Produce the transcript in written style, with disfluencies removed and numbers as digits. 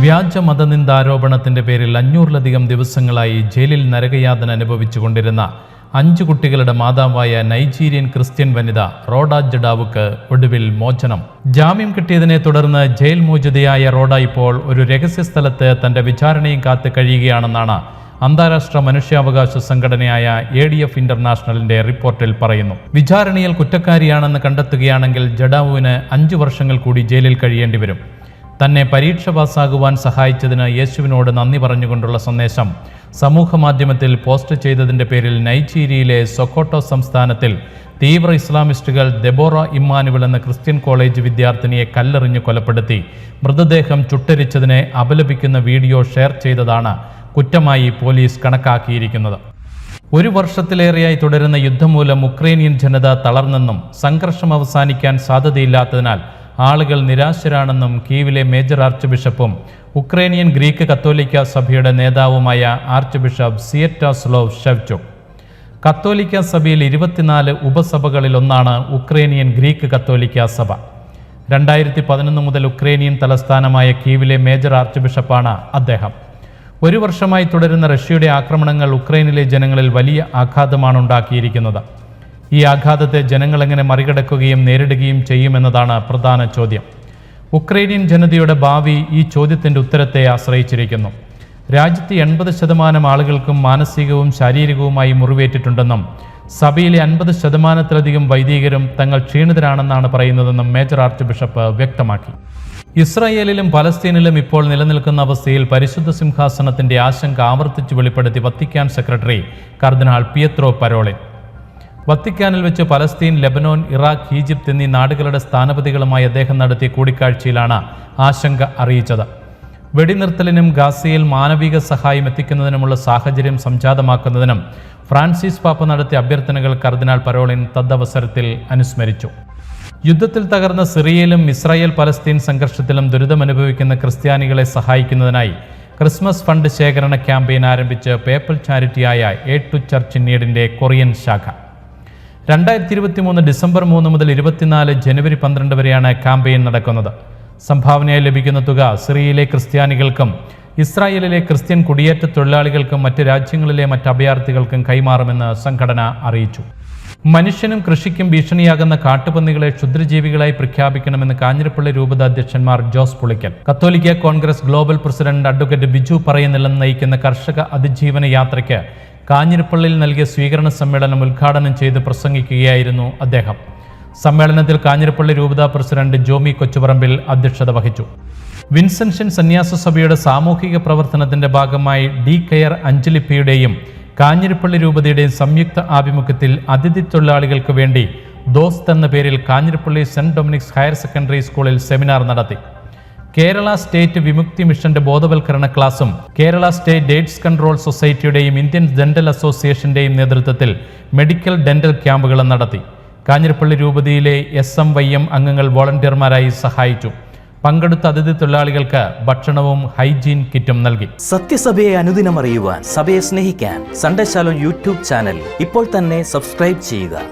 വ്യാജ മതനിന്ദാരോപണത്തിന്റെ പേരിൽ 500-ലധികം ദിവസങ്ങളായി ജയിലിൽ നരകയാതന അനുഭവിച്ചുകൊണ്ടിരുന്ന 5 കുട്ടികളുടെ മാതാവായ നൈജീരിയൻ ക്രിസ്ത്യൻ വനിത റോഡ ജഡാവുക്ക് ഒടുവിൽ മോചനം. ജാമ്യം കിട്ടിയതിനെ തുടർന്ന് ജയിൽ മോചിതയായ റോഡ ഇപ്പോൾ ഒരു രഹസ്യ സ്ഥലത്ത് തന്റെ വിചാരണയും കാത്ത് കഴിയുകയാണെന്നാണ് അന്താരാഷ്ട്ര മനുഷ്യാവകാശ സംഘടനയായ ADF ഇന്റർനാഷണലിന്റെ റിപ്പോർട്ടിൽ പറയുന്നു. വിചാരണയിൽ കുറ്റക്കാരിയാണെന്ന് കണ്ടെത്തുകയാണെങ്കിൽ ജഡാവുവിന് 5 വർഷങ്ങൾ കൂടി ജയിലിൽ കഴിയേണ്ടി വരും. തന്നെ പരീക്ഷ പാസ്സാകുവാൻ സഹായിച്ചതിന് യേശുവിനോട് നന്ദി പറഞ്ഞുകൊണ്ടുള്ള സന്ദേശം സമൂഹമാധ്യമത്തിൽ പോസ്റ്റ് ചെയ്തതിൻ്റെ പേരിൽ നൈജീരിയയിലെ സൊക്കോട്ടോ സംസ്ഥാനത്തിൽ തീവ്ര ഇസ്ലാമിസ്റ്റുകൾ ദെബോറ ഇമ്മാനുവൽ എന്ന ക്രിസ്ത്യൻ കോളേജ് വിദ്യാർത്ഥിനിയെ കല്ലെറിഞ്ഞ് കൊലപ്പെടുത്തി മൃതദേഹം ചുട്ടരിച്ചതിനെ അപലപിക്കുന്ന വീഡിയോ ഷെയർ ചെയ്തതാണ് കുറ്റമായി പോലീസ് കണക്കാക്കിയിരിക്കുന്നത്. 1 വർഷത്തിലേറെയായി തുടരുന്ന യുദ്ധം മൂലം ഉക്രൈനിയൻ ജനത തളർന്നെന്നും സംഘർഷം അവസാനിക്കാൻ സാധ്യതയില്ലാത്തതിനാൽ ആളുകൾ നിരാശരാണെന്നും കീവിലെ മേജർ ആർച്ച് ബിഷപ്പും ഉക്രൈനിയൻ ഗ്രീക്ക് കത്തോലിക്ക സഭയുടെ നേതാവുമായ ആർച്ച് ബിഷപ്പ് സിയറ്റാസ്ലോവ് ഷെവ്ചുക്. കത്തോലിക്ക സഭയിൽ 24 ഉപസഭകളിലൊന്നാണ് ഉക്രൈനിയൻ ഗ്രീക്ക് കത്തോലിക്ക സഭ. 2011 മുതൽ ഉക്രൈനിയൻ തലസ്ഥാനമായ കീവിലെ മേജർ ആർച്ച് ബിഷപ്പാണ് അദ്ദേഹം. 1 വർഷമായി തുടരുന്ന റഷ്യയുടെ ആക്രമണങ്ങൾ ഉക്രൈനിലെ ജനങ്ങളിൽ വലിയ ആഘാതമാണ് ഉണ്ടാക്കിയിരിക്കുന്നത്. ഈ ആഘാതത്തെ ജനങ്ങൾ എങ്ങനെ മറികടക്കുകയും നേരിടുകയും ചെയ്യുമെന്നതാണ് പ്രധാന ചോദ്യം. ഉക്രൈനിയൻ ജനതയുടെ ഭാവി ഈ ചോദ്യത്തിൻ്റെ ഉത്തരത്തെ ആശ്രയിച്ചിരിക്കുന്നു. രാജ്യത്തെ 80% ആളുകൾക്കും മാനസികവും ശാരീരികവുമായി മുറിവേറ്റിട്ടുണ്ടെന്നും സഭയിലെ 50%-ലധികം വൈദികരും തങ്ങൾ ക്ഷീണിതരാണെന്നാണ് പറയുന്നതെന്നും മേജർ ആർച്ച് ബിഷപ്പ് വ്യക്തമാക്കി. ഇസ്രായേലിലും പലസ്തീനിലും ഇപ്പോൾ നിലനിൽക്കുന്ന അവസ്ഥയിൽ പരിശുദ്ധ സിംഹാസനത്തിന്റെ ആശങ്ക ആവർത്തിച്ച് വെളിപ്പെടുത്തി വത്തിക്കാൻ സെക്രട്ടറി കർദിനാൾ പിയത്രോ പരോളിൻ. വത്തിക്കാനിൽ വെച്ച് പലസ്തീൻ, ലെബനോൻ, ഇറാഖ്, ഈജിപ്ത് എന്നീ നാടുകളുടെ സ്ഥാനപതികളുമായി അദ്ദേഹം നടത്തിയ കൂടിക്കാഴ്ചയിലാണ് ആശങ്ക അറിയിച്ചത്. വെടിനിർത്തലിനും ഗാസയിൽ മാനവിക സഹായം എത്തിക്കുന്നതിനുമുള്ള സാഹചര്യം സംജാതമാക്കുന്നതിനും ഫ്രാൻസിസ് പാപ്പ നടത്തിയ അഭ്യർത്ഥനകൾ കർദിനാൾ പരോളിൻ തദ്വസരത്തിൽ അനുസ്മരിച്ചു. യുദ്ധത്തിൽ തകർന്ന സിറിയയിലും ഇസ്രായേൽ പലസ്തീൻ സംഘർഷത്തിലും ദുരിതമനുഭവിക്കുന്ന ക്രിസ്ത്യാനികളെ സഹായിക്കുന്നതിനായി ക്രിസ്മസ് ഫണ്ട് ശേഖരണ ക്യാമ്പയിൻ ആരംഭിച്ച് പേപ്പൽ ചാരിറ്റിയായ എയ്ഡ് ടു ചർച്ച് ഇൻ നീഡിന്റെ കൊറിയൻ ശാഖ. 2023 ഡിസംബർ 3 മുതൽ 24 ജനുവരി 12 വരെയാണ് ക്യാമ്പയിൻ നടക്കുന്നത്. സംഭാവനയായി ലഭിക്കുന്ന തുക സിറിയയിലെ ക്രിസ്ത്യാനികൾക്കും ഇസ്രായേലിലെ ക്രിസ്ത്യൻ കുടിയേറ്റ തൊഴിലാളികൾക്കും മറ്റ് രാജ്യങ്ങളിലെ മറ്റ് അഭയാർത്ഥികൾക്കും കൈമാറുമെന്ന് സംഘടന അറിയിച്ചു. മനുഷ്യനും കൃഷിക്കും ഭീഷണിയാകുന്ന കാട്ടുപന്നികളെ ക്ഷുദ്രജീവികളായി പ്രഖ്യാപിക്കണമെന്ന് കാഞ്ഞിരപ്പള്ളി രൂപത അധ്യക്ഷന്മാർ ജോസ് പുളിക്കൽ, കത്തോലിക്ക Congress global president advocate Biju പറയുന്നില്ലെന്ന് നയിക്കുന്ന കർഷക അതിജീവന യാത്രയ്ക്ക് കാഞ്ഞിരപ്പള്ളിയിൽ നൽകിയ സ്വീകരണ സമ്മേളനം ഉദ്ഘാടനം ചെയ്ത് പ്രസംഗിക്കുകയായിരുന്നു അദ്ദേഹം. സമ്മേളനത്തിൽ കാഞ്ഞിരപ്പള്ളി രൂപത പ്രസിഡന്റ് ജോമി കൊച്ചുപറമ്പിൽ അധ്യക്ഷത വഹിച്ചു. വിൻസെൻഷൻ സന്യാസ സഭയുടെ സാമൂഹിക പ്രവർത്തനത്തിന്റെ ഭാഗമായി ഡി കെയർ അഞ്ജലിപ്പയുടെയും കാഞ്ഞിരപ്പള്ളി രൂപതയുടെയും സംയുക്ത ആഭിമുഖ്യത്തിൽ അതിഥി തൊഴിലാളികൾക്ക് വേണ്ടി ദോസ്ത് എന്ന പേരിൽ Kanjirappally Saint Dominic's higher secondary സ്കൂളിൽ സെമിനാർ നടത്തി. കേരള സ്റ്റേറ്റ് വിമുക്തി മിഷന്റെ ബോധവൽക്കരണ ക്ലാസും കേരള സ്റ്റേറ്റ് എയ്ഡ്സ് കൺട്രോൾ സൊസൈറ്റിയുടെയും ഇന്ത്യൻ ഡെന്റൽ അസോസിയേഷന്റെയും നേതൃത്വത്തിൽ മെഡിക്കൽ ഡെന്റൽ ക്യാമ്പുകളും നടത്തി. കാഞ്ഞിരപ്പള്ളി രൂപതയിലെ SMYM അംഗങ്ങൾ വോളണ്ടിയർമാരായി സഹായിച്ചു. പങ്കെടുത്ത അതിഥി തൊഴിലാളികൾക്ക് ഭക്ഷണവും ഹൈജീൻ കിറ്റും നൽകി. സത്യസഭയെ അനുദിനം അറിയുവാൻ, സഭയെ സ്നേഹിക്കാൻ സൺഡേ ശാലോം യൂട്യൂബ് ചാനൽ ഇപ്പോൾ തന്നെ സബ്സ്ക്രൈബ് ചെയ്യുക.